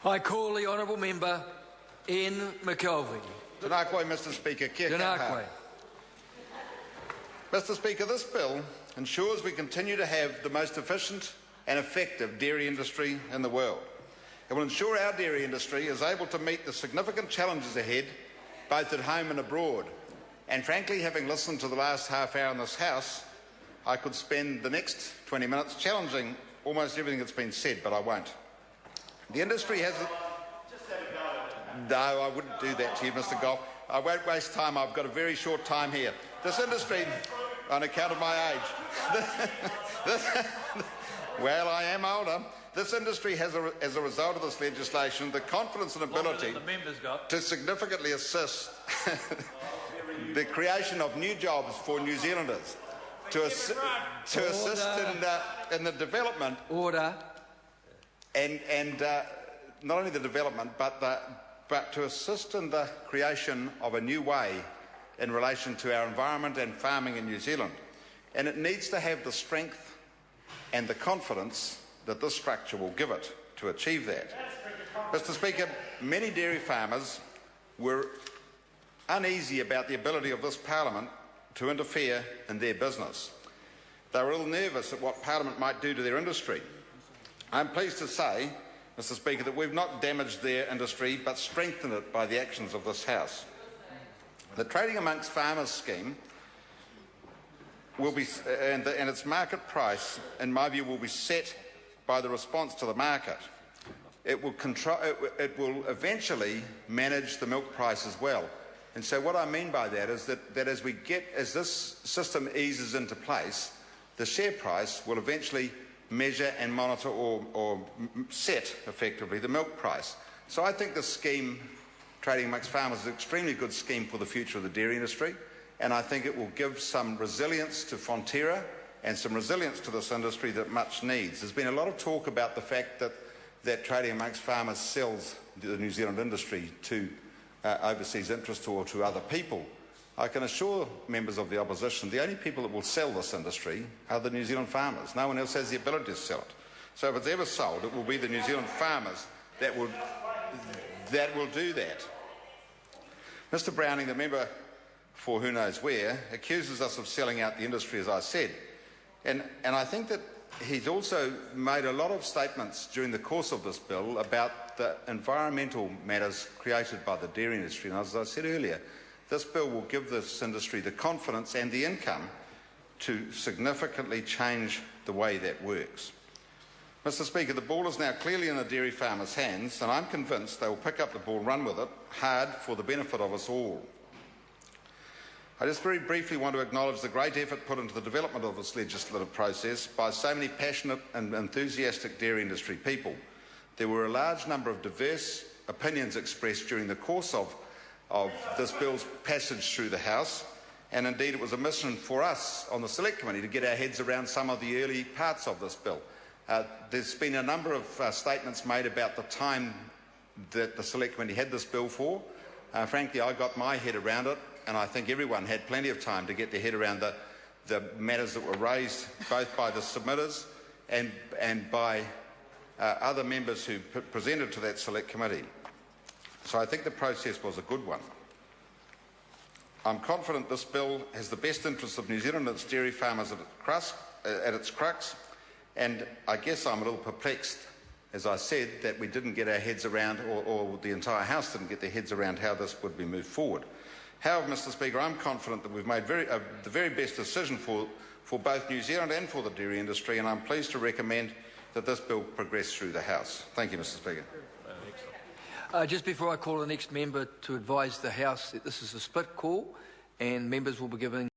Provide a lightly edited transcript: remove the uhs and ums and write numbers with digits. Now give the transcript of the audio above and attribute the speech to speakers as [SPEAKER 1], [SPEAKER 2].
[SPEAKER 1] I call the honourable member Ian McKelvey.
[SPEAKER 2] Tēnā koe, Mr Speaker. Kia
[SPEAKER 1] Tēnā
[SPEAKER 2] kaha.
[SPEAKER 1] koe.
[SPEAKER 2] Mr Speaker, this bill ensures we continue to have the most efficient and effective dairy industry in the world. It will ensure our dairy industry is able to meet the significant challenges ahead, both at home and abroad. And frankly, having listened to the last half hour in this House, I could spend the next 20 minutes challenging almost everything that's been said, but I won't. The industry has... No, I wouldn't do that to you, Mr Goff. I won't waste time. I've got a very short time here. This industry, on account of my age... well, I am older. This industry has, as a result of this legislation, the confidence and ability to significantly assist the creation of new jobs for New Zealanders, to assist in the development and not only the development, but to assist in the creation of a new way in relation to our environment and farming in New Zealand. And it needs to have the strength and the confidence that this structure will give it to achieve that. Mr Speaker, many dairy farmers were uneasy about the ability of this Parliament to interfere in their business. They were a little nervous at what Parliament might do to their industry. I'm pleased to say, Mr Speaker, that we've not damaged their industry but strengthened it by the actions of this House. The Trading Amongst Farmers scheme will be, and its market price, in my view, will be set by the response to the market. It will eventually manage the milk price as well. And so what I mean by that is that as this system eases into place, the share price will eventually measure and monitor or set, effectively, the milk price. So I think the scheme, Trading Amongst Farmers, is an extremely good scheme for the future of the dairy industry, and I think it will give some resilience to Fonterra and some resilience to this industry that much needs. There's been a lot of talk about the fact that Trading Amongst Farmers sells the New Zealand industry to overseas interests or to other people. I can assure members of the opposition the only people that will sell this industry are the New Zealand farmers. No one else has the ability to sell it. So if it's ever sold, it will be the New Zealand farmers that will do that. Mr Browning, the member for who knows where, accuses us of selling out the industry, as I said. And I think that he's also made a lot of statements during the course of this bill about the environmental matters created by the dairy industry. And as I said earlier, this bill will give this industry the confidence and the income to significantly change the way that works. Mr Speaker, the ball is now clearly in the dairy farmers' hands, and I'm convinced they will pick up the ball and run with it hard for the benefit of us all. I just very briefly want to acknowledge the great effort put into the development of this legislative process by so many passionate and enthusiastic dairy industry people. There were a large number of diverse opinions expressed during the course of this bill's passage through the House, and indeed it was a mission for us on the Select Committee to get our heads around some of the early parts of this bill. There's been a number of statements made about the time that the Select Committee had this bill for. Frankly, I got my head around it, and I think everyone had plenty of time to get their head around the matters that were raised both by the submitters and by other members who presented to that Select Committee. So I think the process was a good one. I'm confident this bill has the best interests of New Zealand and its dairy farmers at its crux, and I guess I'm a little perplexed, as I said, that we didn't get our heads around, or the entire House didn't get their heads around how this would be moved forward. However, Mr Speaker, I'm confident that we've made the very best decision for both New Zealand and for the dairy industry, and I'm pleased to recommend that this bill progress through the House. Thank you, Mr Speaker.
[SPEAKER 1] Just before I call the next member, to advise the House that this is a split call and members will be given